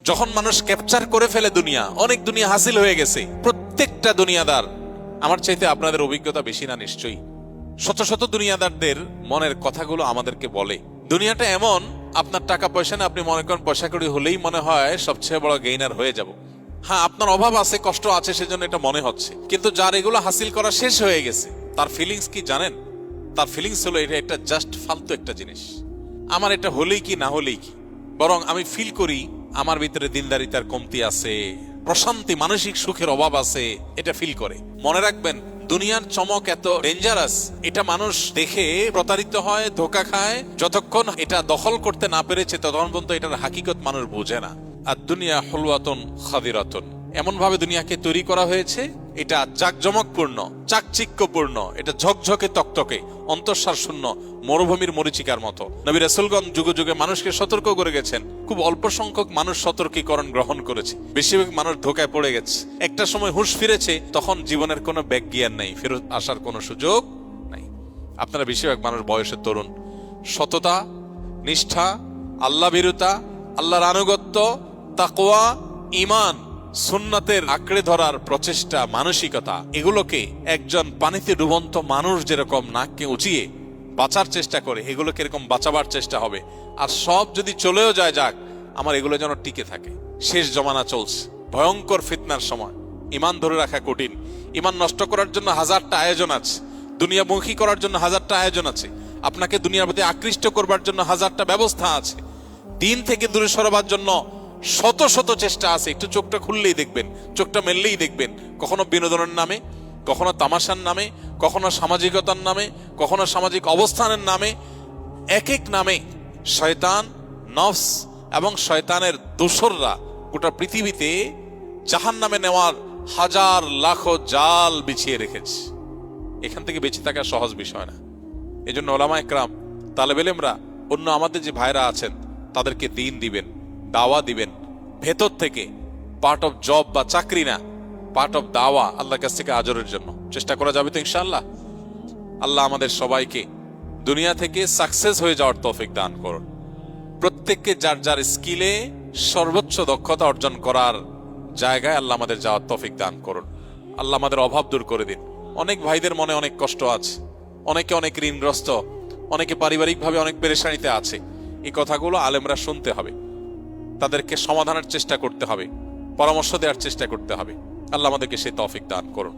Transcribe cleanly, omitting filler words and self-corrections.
যখন মানুষ ক্যাপচার করে ফেলে দুনিয়া, অনেক দুনিয়া হাসিল হয়ে গেছে। প্রত্যেকটা দুনিয়াদার আমার চাইতে আপনাদের অভিজ্ঞতা বেশি না নিশ্চয়ই। শত শত দুনিয়াদারদের মনের কথাগুলো আমাদেরকে বলে। দুনিয়াটা এমন, আপনার টাকা পয়সা না, আপনি মনে করেন পয়সা কড়ি হলেই মনে হয় সবচেয়ে বড় গেইনার হয়ে যাব। হ্যাঁ, আপনার অভাব আছে, কষ্ট আছে, সেজন্য এটা মনে হচ্ছে। কিন্তু যার এগুলো হাসিল করা শেষ হয়ে গেছে, তার ফিলিংস কি জানেন? তার ফিলিংস হলো এটা একটা জাস্ট ফালতু একটা জিনিস। আমার এটা হলেই কি না হলেই কি, বরং আমি ফিল করি আমার ভিতরে দিনদারিতার কমতি আছে, প্রশান্তি, মানসিক সুখের অভাব আছে, এটা ফিল করে। মনে রাখবেন, দুনিয়ার চমক এত ডেঞ্জারাস, এটা মানুষ দেখে প্রতারিত হয়, ধোকা খায়। যতক্ষণ এটা দখল করতে না পেরেছে ততক্ষণ পর্যন্ত এটার হাকিকত মানুষ বোঝে না। আর দুনিয়া হলওয়াতন খাদিরাতন, এমন ভাবে দুনিয়াকে তৈরি করা হয়েছে, এটা জাকজমকপূর্ণ, চাকচিক্যপূর্ণ, এটা ঝকঝকে তকতকে, অন্তঃসার শূন্য, মরুভূমির মরীচিকার মতো। নবী রাসূলগণ যুগে যুগে মানুষকে সতর্ক করে গেছেন। খুব অল্প সংখ্যক মানুষ সতর্কীকরণ গ্রহণ করেছে, বেশিরভাগ মানুষ ধোকায় পড়ে গেছে। একটা সময় হুঁশ ফিরেছে, তখন জীবনের কোনো ব্যাক গিয়ার নাই, ফেরত আসার কোনো সুযোগ নাই। আপনারা বেশিরভাগ মানুষ বয়সের তরুণ। সততা, নিষ্ঠা, আল্লাহ ভীরুতা, আল্লাহর আনুগত্য, তাকওয়া, ঈমান, সুন্নাতের আঁকড়ে ধরার প্রচেষ্টা, মানসিকতা, এগুলোকে একজন পানিতে ডুবন্ত মানুষ যেরকম নাককে উঁচিয়ে বাঁচার চেষ্টা করে, এগুলোকে এরকম বাঁচাবার চেষ্টা হবে। আর সব যদি চলেও যায়, যাক, আমার এগুলো যেন টিকে থাকে। শেষ জমানা চলছে, ভয়ঙ্কর ফিতনার সময়। ঈমান ধরে রাখা কঠিন। ঈমান নষ্ট করার জন্য হাজারটা আয়োজন আছে, দুনিয়ামুখী করার জন্য হাজারটা আয়োজন আছে, আপনাকে দুনিয়ার প্রতি আকৃষ্ট করবার জন্য হাজারটা ব্যবস্থা আছে, দিন থেকে দূরে সরাবার জন্য শত শত চেষ্টা আছে। একটু চোখটা খুললেই দেখবেন, চোখটা মেললেই দেখবেন, কখনো বিনোদনের নামে, কখনো তামাশার নামে, কখনো সামাজিকতার নামে, কখনো সামাজিক অবস্থানের নামে, এক এক নামে শয়তান, নফস এবং শয়তানের দোসররা গোটা পৃথিবীতে জাহান্নামে নেওয়ার হাজার লাখো জাল বিছিয়ে রেখেছে। এখান থেকে বেঁচে থাকা সহজ বিষয় না। এই জন্য ওলামা একরাম, তালেব ইলমরা, অন্য আমাদের যে ভাইরা আছেন, তাদেরকে দিন দিবেন, দাওয়া দিবেন ভেতর থেকে। পার্ট অফ জব বা চাকরি না, পার্ট অফ দাওয়া, আল্লাহর কাছ থেকে আজরের জন্য চেষ্টা করা যাবে তো ইনশাআল্লাহ। আল্লাহ আমাদের সবাইকে দুনিয়া থেকে সাকসেস হয়ে যাওয়ার তৌফিক দান করুন। প্রত্যেককে যার যার স্কিলে সর্বোচ্চ দক্ষতা অর্জন করার জায়গায় আল্লাহ আমাদের যাওয়ার তৌফিক দান করুন। আল্লাহ আমাদের অভাব দূর করে দিন। অনেক ভাইদের মনে অনেক কষ্ট আছে, অনেকে অনেক ঋণগ্রস্ত, অনেকে পারিবারিকভাবে অনেক পেরেশানিতে আছে। এই কথাগুলো আলেমরা শুনতে হবে, তাদেরকে সমাধানের চেষ্টা করতে হবে, পরামর্শ দেওয়ার চেষ্টা করতে হবে। আল্লাহ আমাদেরকে সেই তৌফিক দান করুন।